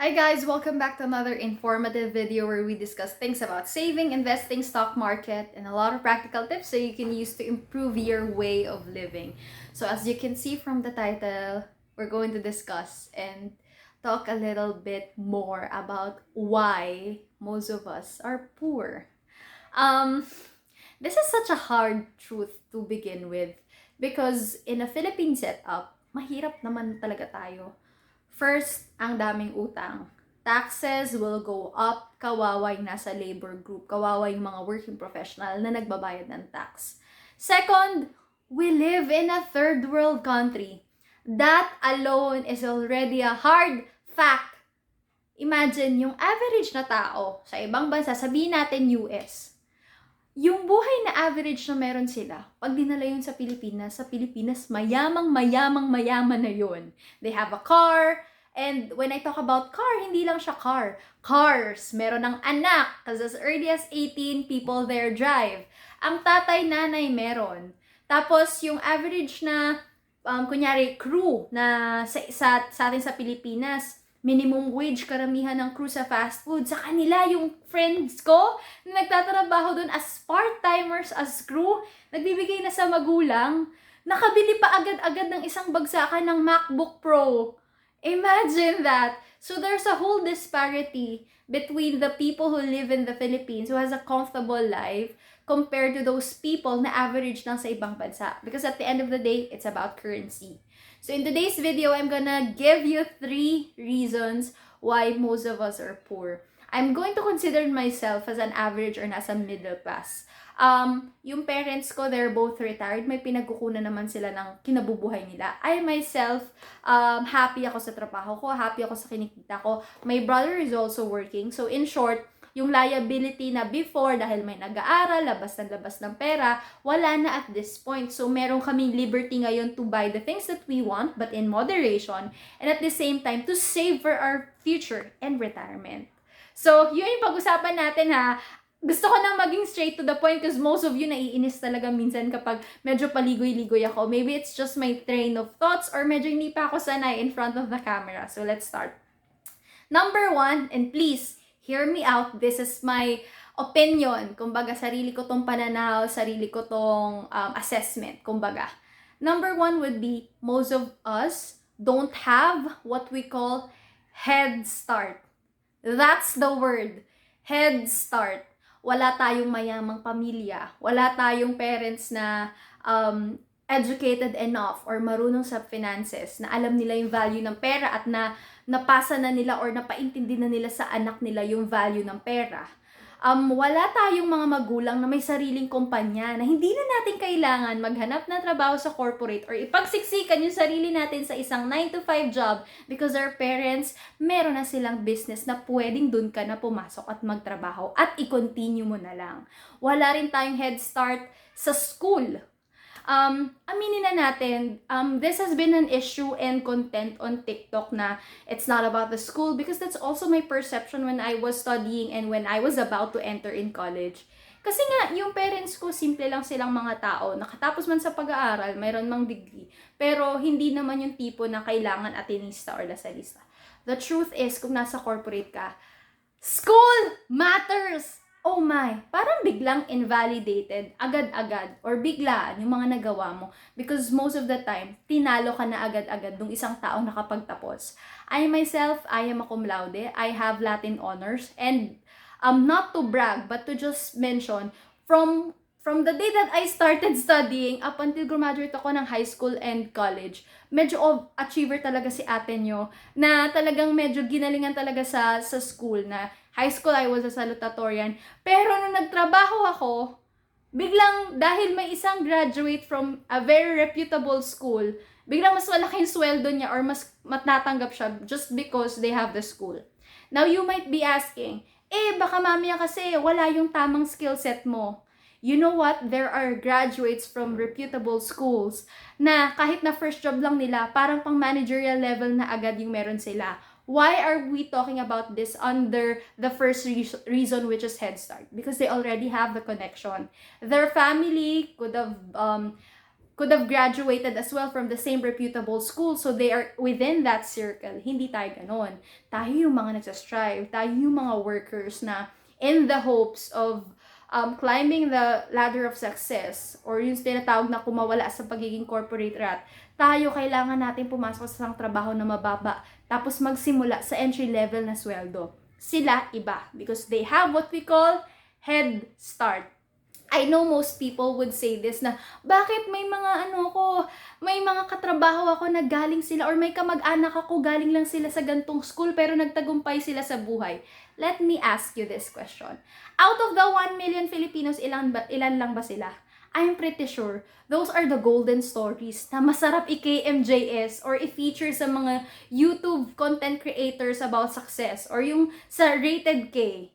Hi guys, welcome back to another informative video where we discuss things about saving, investing, stock market, and a lot of practical tips so you can use to improve your way of living. So as you can see from the title, we're going to discuss and talk a little bit more about why most of us are poor. Um, this is such a hard truth to begin with because in a Philippine setup, mahirap naman talaga tayo. First, ang daming utang. Taxes will go up, kawawa yung nasa labor group, kawawa yung mga working professional na nagbabayad ng tax. Second, we live in a third world country. That alone is already a hard fact. Imagine, yung average na tao sa ibang bansa, sabihin natin US, yung buhay na average na meron sila, pag dinala yun sa Pilipinas, mayaman na yun. They have a car, and when I talk about car, hindi lang siya car. Cars, meron ng anak, because as early as 18, people there drive. Ang tatay, nanay, meron. Tapos, yung average na, kunyari, crew na sa atin sa Pilipinas, minimum wage karamihan ng crew sa fast food. Sa kanila, yung friends ko na nagtatrabaho doon as part-timers, as crew, nagbibigay na sa magulang, nakabili pa agad-agad ng isang bagsakan ng MacBook Pro. Imagine that. So there's a whole disparity between the people who live in the Philippines who has a comfortable life compared to those people na average lang sa ibang bansa. Because at the end of the day, it's about currency. So in today's video, I'm gonna give you 3 reasons why most of us are poor. I'm going to consider myself as an average or nasa middle class. Yung parents ko, they're both retired. May pinagkukunan naman sila ng kinabubuhay nila. I myself, happy ako sa trabaho ko, happy ako sa kinikita ko. My brother is also working. So in short, yung liability na before, dahil may nag-aaral, labas ng pera, wala na at this point. So, meron kaming liberty ngayon to buy the things that we want, but in moderation, and at the same time, to save for our future and retirement. So, yun yung pag-usapan natin ha. Gusto ko nang maging straight to the point because most of you naiinis talaga minsan kapag medyo paligoy-ligoy ako. Maybe it's just my train of thoughts or medyo hindi pa ako sanay in front of the camera. So, let's start. Number 1, and please, hear me out. This is my opinion. Kumbaga, sarili ko tong pananaw, sarili ko tong assessment. Kumbaga, number 1 would be, most of us don't have what we call head start. That's the word. Head start. Wala tayong mayamang pamilya. Wala tayong parents na educated enough or marunong sa finances na alam nila yung value ng pera at na napasa na nila or napaintindi na nila sa anak nila yung value ng pera. Wala tayong mga magulang na may sariling kumpanya na hindi na natin kailangan maghanap ng trabaho sa corporate or ipagsiksikan yung sarili natin sa isang 9-to-5 job because our parents, meron na silang business na pwedeng dun ka na pumasok at magtrabaho at i-continue mo na lang. Wala rin tayong head start sa school. Aminin na natin, this has been an issue and content on TikTok na it's not about the school because that's also my perception when I was studying and when I was about to enter in college. Kasi nga, yung parents ko, simple lang silang mga tao. Nakatapos man sa pag-aaral, mayroon mang degree. Pero hindi naman yung tipo na kailangan atenista or lasalista. The truth is, kung nasa corporate ka, school matters! Oh my, parang biglang invalidated agad-agad or biglaan yung mga nagawa mo because most of the time, tinalo ka na agad-agad ng isang taong nakapagtapos. I myself, I am a cum laude. I have Latin honors and not to brag but to just mention from the day that I started studying up until graduate ako ng high school and college, medyo achiever talaga si ate nyo na talagang medyo ginalingan talaga sa school na high school, I was a salutatorian. Pero nung nagtrabaho ako, biglang dahil may isang graduate from a very reputable school, biglang mas malaki yung sweldo niya or mas matatanggap siya just because they have the school. Now, you might be asking, baka mamaya kasi wala yung tamang skill set mo. You know what? There are graduates from reputable schools na kahit na first job lang nila, parang pang managerial level na agad yung meron sila. Why are we talking about this under the first reason, which is head start? Because they already have the connection. Their family could could have graduated as well from the same reputable school, so they are within that circle. Hindi tayo ganon. Tayo yung mga nagsastrive, tayo yung mga workers na in the hopes of climbing the ladder of success, or yung tinatawag na kumawala sa pagiging corporate rat. Tayo kailangan natin pumasok sa isang trabaho na mababa, tapos magsimula sa entry level na sweldo. Sila iba, because they have what we call head start. I know most people would say this na, bakit may mga may mga katrabaho ako na galing sila, or may kamag-anak ako galing lang sila sa gantong school pero nagtagumpay sila sa buhay. Let me ask you this question. Out of the 1 million Filipinos, ilan lang ba sila? I'm pretty sure those are the golden stories na masarap i-KMJS or i-feature sa mga YouTube content creators about success, or yung sa Rated K.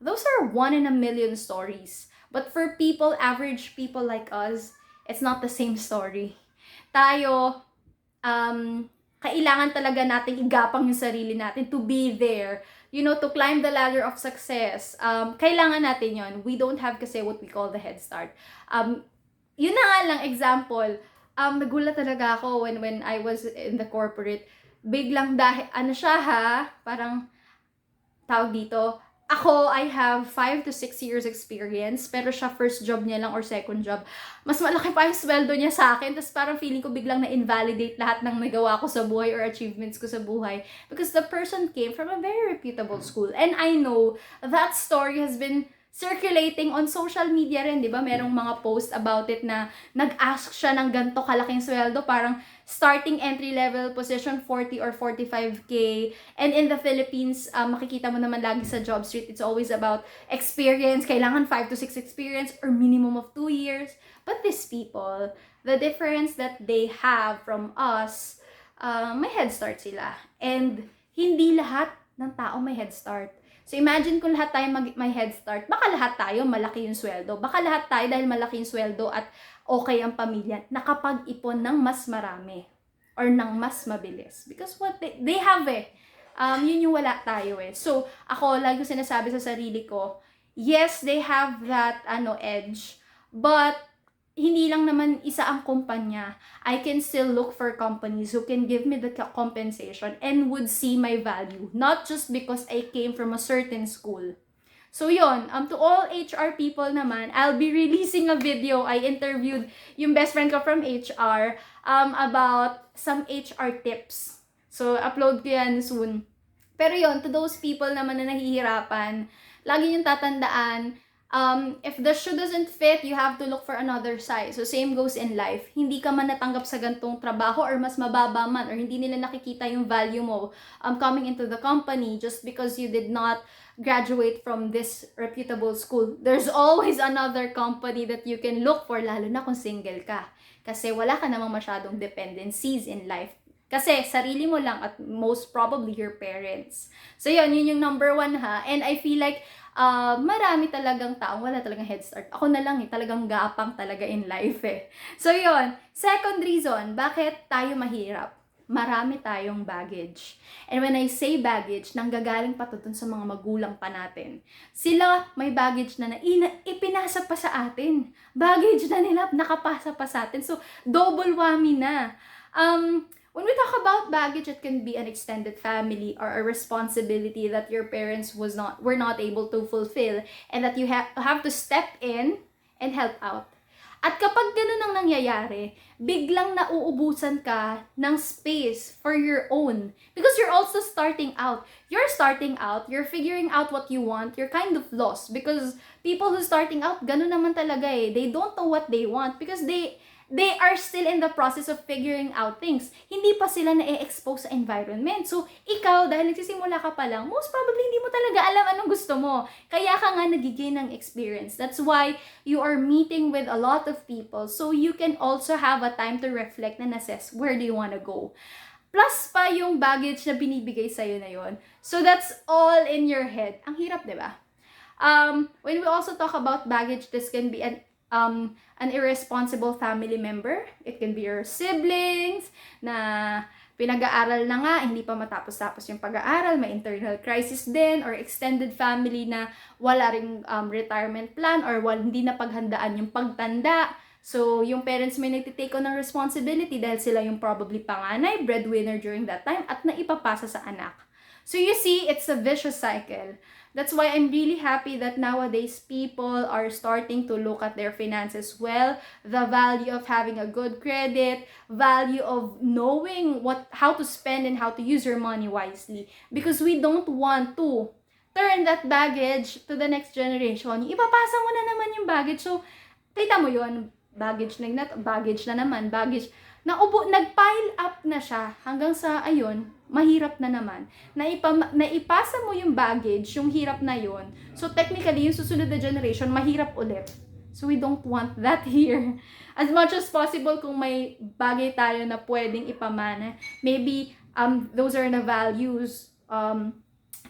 Those are 1 in a million stories. But for people, average people like us, it's not the same story. Tayo, kailangan talaga nating igapang yung sarili natin to be there. You know, to climb the ladder of success. Kailangan natin yon. We don't have kasi what we call the head start. Yun na nga lang example. Nagulat talaga ako when I was in the corporate. Biglang dahil, parang tawag dito, ako, I have 5 to 6 years experience, pero siya first job niya lang or second job. Mas malaki pa yung sweldo niya sa akin, tapos parang feeling ko biglang na-invalidate lahat ng nagawa ko sa buhay or achievements ko sa buhay. Because the person came from a very reputable school. And I know that story has been circulating on social media rin, di ba? Merong mga post about it na nag-ask siya ng ganito kalaking sweldo, parang starting entry-level position 40 or 45K. And in the Philippines, makikita mo naman lagi sa job street, it's always about experience. Kailangan 5 to 6 experience or minimum of 2 years. But these people, the difference that they have from us, may head start sila. And hindi lahat ng tao may head start. So imagine kung lahat tayo may head start, baka lahat tayo malaki yung sweldo. Baka lahat tayo dahil malaki yung sweldo at okay ang pamilya, nakapag-ipon ng mas marami or ng mas mabilis. Because what they have yun yung wala tayo So ako, lagi ko sinasabi sa sarili ko, yes, they have that edge, but hindi lang naman isa ang kumpanya. I can still look for companies who can give me the compensation and would see my value. Not just because I came from a certain school. So yun, to all HR people naman, I'll be releasing a video. I interviewed yung best friend ko from HR about some HR tips. So upload ko yan soon. Pero yun, to those people naman na nahihirapan, lagi yung tatandaan, if the shoe doesn't fit, you have to look for another size. So same goes in life. Hindi ka man natanggap sa gantong trabaho or mas mababa man, or hindi nila nakikita yung value mo coming into the company just because you did not graduate from this reputable school. There's always another company that you can look for, lalo na kung single ka. Kasi wala ka namang masyadong dependencies in life. Kasi sarili mo lang at most probably your parents. So yun yung number 1 ha. And I feel like marami talagang taong wala talagang head start. Ako na lang talagang gapang talaga in life So yun, second reason, bakit tayo mahirap? Marami tayong baggage. And when I say baggage, nanggagaling pa to dun sa mga magulang pa natin. Sila may baggage na ipinasa pa sa atin. Baggage na nila, nakapasa pa sa atin. So, double whammy na. When we talk about baggage, it can be an extended family or a responsibility that your parents were not able to fulfill, and that you have to step in and help out. At kapag ganun ang nangyayari, biglang nauubusan ka ng space for your own. Because you're also starting out. You're starting out, you're figuring out what you want, you're kind of lost. Because people who starting out, ganun naman talaga They don't know what they want because they are still in the process of figuring out things. Hindi pa sila na-expose sa environment. So, ikaw, dahil nagsisimula ka pa lang, most probably hindi mo talaga alam anong gusto mo. Kaya ka nga nagiging ng experience. That's why you are meeting with a lot of people so you can also have a time to reflect and assess where do you want to go. Plus pa yung baggage na binibigay sa'yo na yon. So, that's all in your head. Ang hirap, di ba? When we also talk about baggage, this can be an irresponsible family member. It can be your siblings na pinag-aaral na nga, hindi pa matapos-tapos yung pag-aaral, may internal crisis din, or extended family na wala ring retirement plan or hindi na paghandaan yung pagtanda. So, yung parents may nagtitake on ng responsibility dahil sila yung probably panganay, breadwinner during that time, at naipapasa sa anak. So, you see, it's a vicious cycle. That's why I'm really happy that nowadays people are starting to look at their finances well, the value of having a good credit, value of knowing how to spend and how to use your money wisely. Because we don't want to turn that baggage to the next generation. Ipapasa mo na naman yung baggage. So, kita mo yun, baggage na naman, nag-pile up na siya hanggang sa, ayun, mahirap na naman. Naipasa mo yung baggage, yung hirap na yun. So, technically, yung susunod na generation, mahirap ulit. So, we don't want that here. As much as possible, kung may bagay tayo na pwedeng ipamana, maybe those are the values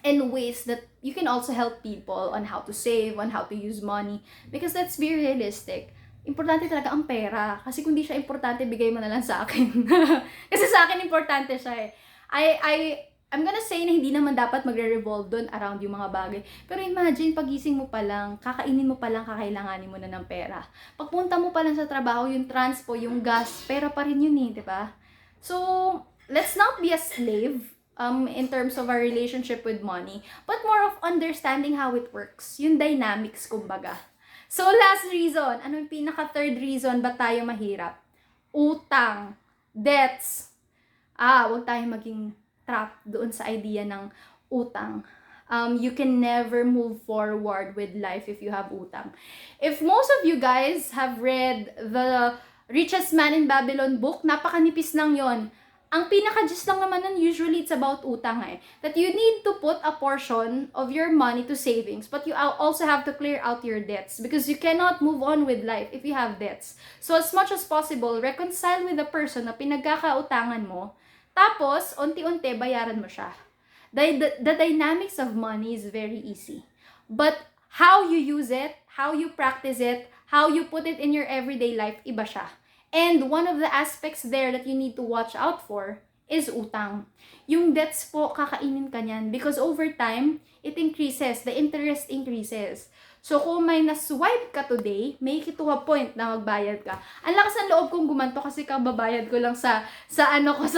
and ways that you can also help people on how to save, on how to use money. Because let's be realistic. Importante talaga ang pera. Kasi kung di siya importante, bigay mo na lang sa akin. Kasi sa akin, importante siya eh. I'm gonna say na hindi naman dapat magre-revolve doon around yung mga bagay. Pero imagine, pagising mo pa lang, kakainin mo pa lang, kakailanganin mo na ng pera. Pagpunta mo pa lang sa trabaho, yung transpo, yung gas, pera pa rin yun eh, di ba? So, let's not be a slave in terms of our relationship with money, but more of understanding how it works. Yung dynamics, kumbaga. So, last reason. Ano yung pinaka-third reason ba't tayo mahirap? Utang. Debts. Huwag tayong maging trap doon sa idea ng utang. You can never move forward with life if you have utang. If most of you guys have read the Richest Man in Babylon book, napakanipis lang yon. Ang pinaka-gist lang naman nun, usually it's about utang eh. That you need to put a portion of your money to savings, but you also have to clear out your debts because you cannot move on with life if you have debts. So as much as possible, reconcile with the person na pinagkakautangan mo, tapos, unti-unti, bayaran mo siya. The dynamics of money is very easy. But how you use it, how you practice it, how you put it in your everyday life, iba siya. And one of the aspects there that you need to watch out for is utang. Yung debts po, kakainin ka niyan because over time, it increases, the interest increases. So kung may na-swipe ka today, make it to a point na magbayad ka. Ang lakas ng loob kong gumanto kasi kababayad ko lang sa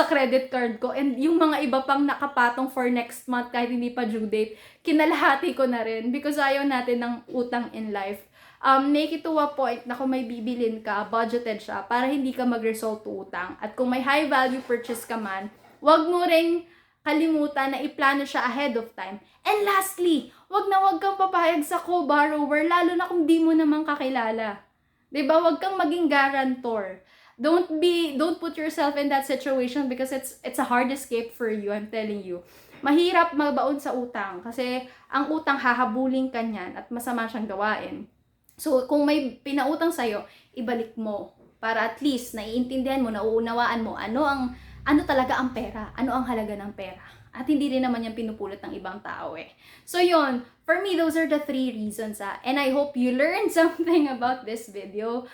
credit card ko, and yung mga iba pang nakapatong for next month kahit hindi pa due date, kinalahati ko na rin because ayaw natin ng utang in life. Make it to a point na kung may bibilin ka, budgeted siya para hindi ka mag-result to utang. At kung may high value purchase ka man, wag mo ring kalimutan na iplano siya ahead of time. And lastly, wag kang papayag sa co-borrower, lalo na kung di mo naman kakilala. 'Di ba? Wag kang maging guarantor. Don't put yourself in that situation because it's a hard escape for you, I'm telling you. Mahirap magbaon sa utang kasi ang utang hahabulin ka niyan at masama siyang gawain. So, kung may pinautang sa'yo, ibalik mo. Para at least, naiintindihan mo, nauunawaan mo, ano talaga ang pera, ano ang halaga ng pera. At hindi rin naman yan pinupulot ng ibang tao eh. So, yun, for me, those are the 3 reasons And I hope you learned something about this video.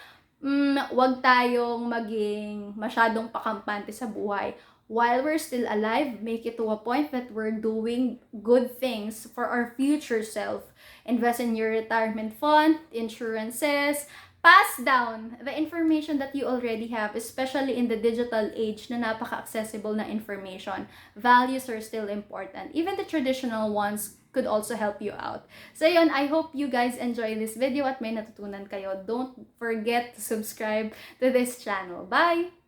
Wag tayong maging masyadong pakampante sa buhay. While we're still alive, make it to a point that we're doing good things for our future self. Invest in your retirement fund, insurances, pass down the information that you already have, especially in the digital age na napaka-accessible na information. Values are still important. Even the traditional ones could also help you out. So yun, I hope you guys enjoy this video at may natutunan kayo. Don't forget to subscribe to this channel. Bye!